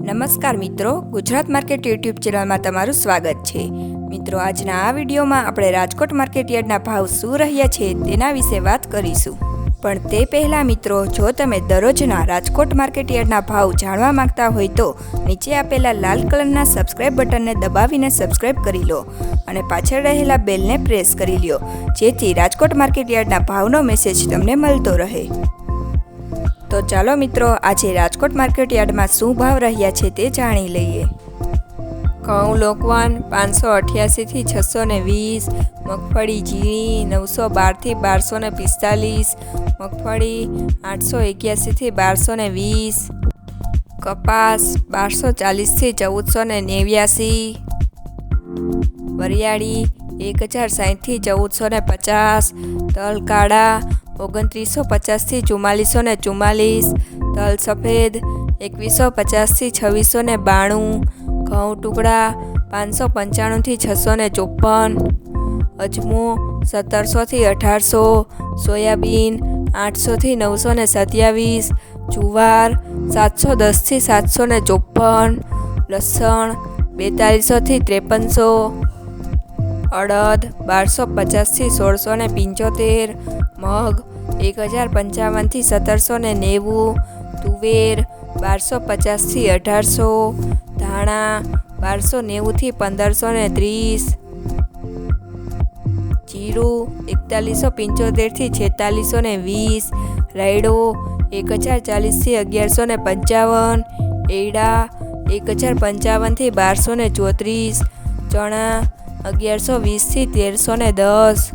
નમસ્કાર મિત્રો, Gujarat market YouTube ચેનલમાં તમારું સ્વાગત છે। મિત્રો, આજના આ વિડીયોમાં આપણે રાજકોટ માર્કેટ યાર્ડના ભાવ શું રહ્યા છે તેના વિશે વાત કરીશું। પણ તે પહેલાં મિત્રો, જો તમે દરરોજના રાજકોટ માર્કેટ યાર્ડના ભાવ જાણવા માંગતા હોય તો નીચે આપેલા લાલ કલરના સબસ્ક્રાઇબ બટનને દબાવીને સબસ્ક્રાઇબ કરી લો અને પાછળ રહેલા બેલને પ્રેસ કરી લો, જેથી રાજકોટ માર્કેટ યાર્ડના ભાવનો મેસેજ તમને મળતો રહે। તો ચાલો મિત્રો, આજે રાજકોટ માર્કેટ યાર્ડમાં શું ભાવ રહ્યા છે તે જાણી લઈએ। ઘઉં લોકવાન 588 થી 620, મગફળી ઝીણી 912 થી 1245, મગફળી 881 થી 1220, કપાસ 1240 થી 1489, વરિયાળી 1060 થી 1450, તલ કાળા 2950 થી 4444, તલ સફેદ 2150 થી 2692, ઘઉં ટુકડા 595 થી 654, અજમો 1700 થી 1800, સોયાબીન 800 થી 927, જુવાર 710 થી 754, લસણ 4200 થી 5300, અડદ 1250 થી 1675, મગ 1055 થી 1790, તુવેર 1250 થી 1800, ધાણા 1290 થી 1530, જીરું 4175 થી 4620, રાયડો 1040 થી 1155, એડા 1055 થી 1234, ચણા 1120 થી 1310,